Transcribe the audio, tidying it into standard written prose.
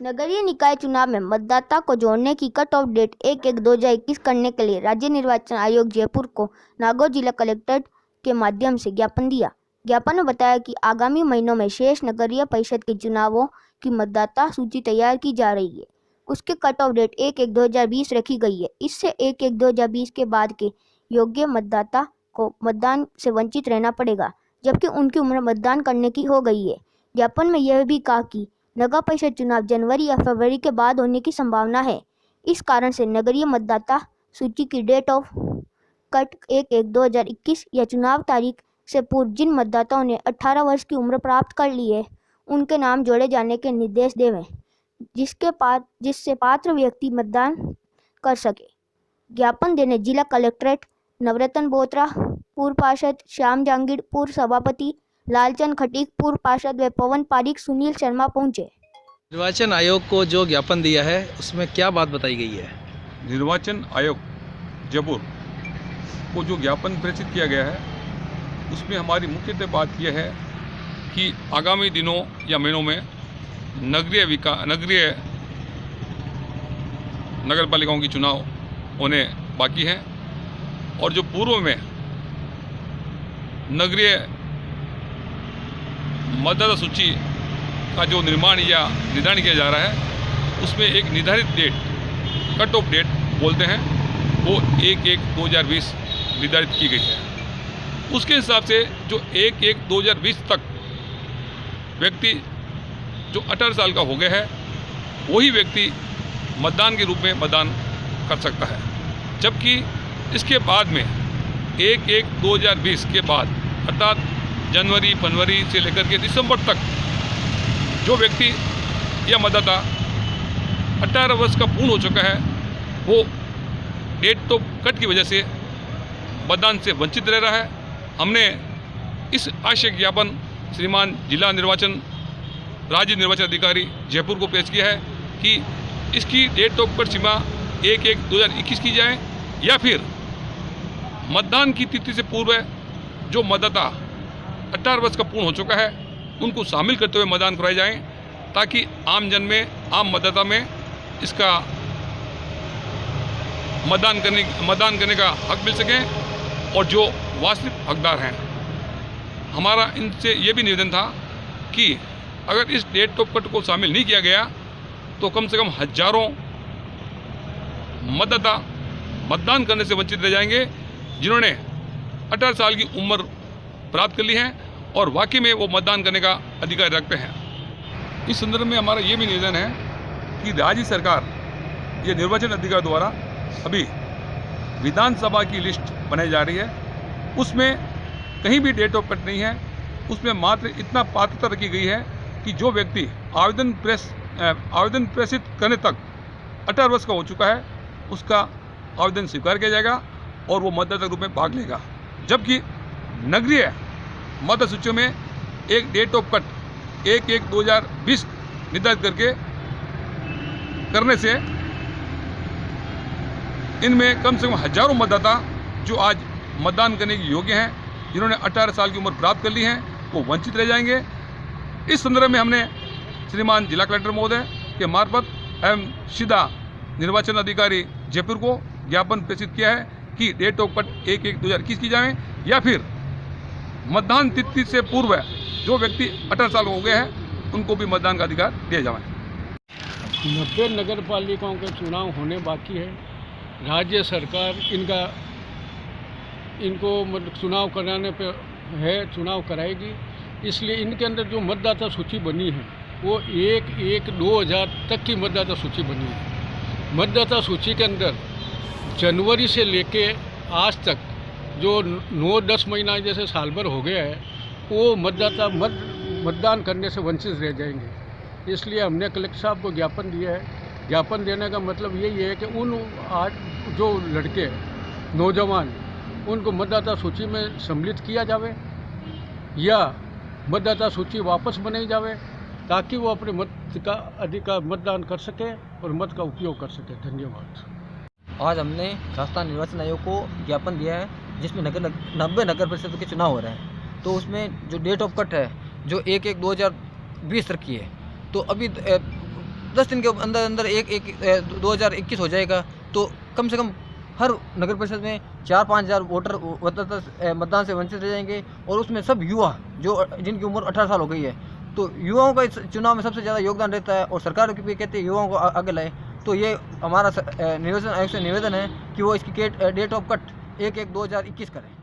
नगरीय निकाय चुनाव में मतदाता को जोड़ने की कट ऑफ डेट 1/1/2021 करने के लिए राज्य निर्वाचन आयोग जयपुर को नागौर जिला कलेक्टर के माध्यम से ज्ञापन दिया। ज्ञापन में बताया कि आगामी महीनों में शेष नगरीय परिषद के चुनावों की मतदाता सूची तैयार की जा रही है। उसके कट ऑफ डेट 1/1/2020 रखी गई है। इससे 1/1/2020 के बाद के योग्य मतदाता को मतदान से वंचित रहना पड़ेगा, जबकि उनकी उम्र मतदान करने की हो गई है। ज्ञापन में यह भी कहा कि नगर परिषद चुनाव जनवरी या फरवरी के बाद होने की संभावना है। इस कारण से नगरीय मतदाता सूची की डेट ऑफ कट 1/1/2021 या चुनाव तारीख से पूर्व जिन मतदाताओं ने 18 वर्ष की उम्र प्राप्त कर ली है, उनके नाम जोड़े जाने के निर्देश देवें, जिससे पात्र व्यक्ति मतदान कर सके। ज्ञापन देने जिला कलेक्ट्रेट नवरत्न बोत्रा, पूर्व पार्षद श्याम जहांगीर, पूर्व सभापति लालचंद खटीक, पूर्व पार्षद व पवन पारिक, सुनील शर्मा पहुंचे। निर्वाचन आयोग को जो ज्ञापन दिया है उसमें क्या बात बताई गई है? निर्वाचन आयोग जयपुर को जो ज्ञापन प्रेषित किया गया है उसमें हमारी मुख्यतः बात यह है कि आगामी दिनों या महीनों में नगरीय नगर पालिकाओं की चुनाव होने बाकी हैं और जो पूर्व में नगरीय मतदाता सूची का जो निर्माण या निर्धारण किया जा रहा है उसमें एक निर्धारित डेट, कट ऑफ डेट बोलते हैं, वो 1/1/2020 निर्धारित की गई है। उसके हिसाब से जो 1/1/2020 तक व्यक्ति जो 18 साल का हो गया है वही व्यक्ति मतदान के रूप में मतदान कर सकता है, जबकि इसके बाद में 1/1/2020 के बाद अर्थात जनवरी फरवरी से लेकर के दिसंबर तक जो व्यक्ति या मतदाता 18 वर्ष का पूर्ण हो चुका है वो डेट ऑफ कट की वजह से मतदान से वंचित रह रहा है। हमने इस आशय ज्ञापन श्रीमान जिला निर्वाचन राज्य निर्वाचन अधिकारी जयपुर को पेश किया है कि इसकी डेट ऑफ कट सीमा 1/1/2021 की जाए या फिर मतदान की तिथि से पूर्व जो मतदाता 18 वर्ष का पूर्ण हो चुका है उनको शामिल करते हुए मतदान कराए जाएं, ताकि आम जन में, आम मतदाता में इसका मतदान करने का हक मिल सके और जो वास्तविक हकदार हैं। हमारा इनसे ये भी निवेदन था कि अगर इस डेट ऑफ कट को शामिल नहीं किया गया तो कम से कम हजारों मतदाता मतदान करने से वंचित रह जाएंगे जिन्होंने 18 साल की उम्र प्राप्त कर ली है और वाकई में वो मतदान करने का अधिकार रखते हैं। इस संदर्भ में हमारा ये भी निवेदन है कि राज्य सरकार ये निर्वाचन अधिकारी द्वारा अभी विधानसभा की लिस्ट बनाई जा रही है, उसमें कहीं भी डेट ऑफ कट नहीं है। उसमें मात्र इतना पात्रता रखी गई है कि जो व्यक्ति आवेदन प्रेषित करने तक 18 वर्ष का हो चुका है उसका आवेदन स्वीकार किया जाएगा और वो मतदाता रूप में भाग लेगा, जबकि नगरीय मतदाता सूचियों में एक डेट ऑफ कट 1/1/2020 निर्धारित करने से इनमें कम से कम हजारों मतदाता जो आज मतदान करने के योग्य हैं, जिन्होंने 18 साल की उम्र प्राप्त कर ली है, वो वंचित रह जाएंगे। इस संदर्भ में हमने श्रीमान जिला कलेक्टर महोदय के मार्फत एवं सीधा निर्वाचन अधिकारी जयपुर को ज्ञापन प्रेषित किया है कि डेट ऑफ कट 1/1/2021 की जाए या फिर मतदान तिथि से पूर्व जो व्यक्ति 18 साल हो गए हैं उनको भी मतदान का अधिकार दिया जाए। 90 नगर पालिकाओं के चुनाव होने बाकी है। राज्य सरकार इनको चुनाव कराने पे है, चुनाव कराएगी, इसलिए इनके अंदर जो मतदाता सूची बनी है वो 1/1/2000 तक की मतदाता सूची बनी है। मतदाता सूची के अंदर जनवरी से लेके आज तक जो 9-10 महीना जैसे साल भर हो गया है वो मतदाता मतदान करने से वंचित रह जाएंगे। इसलिए हमने कलेक्टर साहब को ज्ञापन दिया है। ज्ञापन देने का मतलब यही है कि उन आज जो लड़के नौजवान उनको मतदाता सूची में सम्मिलित किया जावे या मतदाता सूची वापस बनाई जावे ताकि वो अपने मत का अधिकार मतदान कर सके और मत का उपयोग कर सके। धन्यवाद। आज हमने राजस्थान निर्वाचन आयोग को ज्ञापन दिया है जिसमें 90 नगर परिषद के चुनाव हो रहे हैं, तो उसमें जो डेट ऑफ कट है जो 1/1/2020 रखी है, तो अभी 10 दिन के अंदर अंदर 2021 हो जाएगा तो कम से कम हर नगर परिषद में 4-5 हज़ार वोटर मतदान से वंचित रह जाएंगे, और उसमें सब युवा जो जिनकी उम्र 18 साल हो गई है। तो युवाओं का इस चुनाव में सबसे ज़्यादा योगदान रहता है, और सरकार भी कहती है युवाओं को आगे लाए। तो ये हमारा निर्वाचन आयोग से निवेदन है कि वो इसकी डेट ऑफ कट 1/1/2021 करें।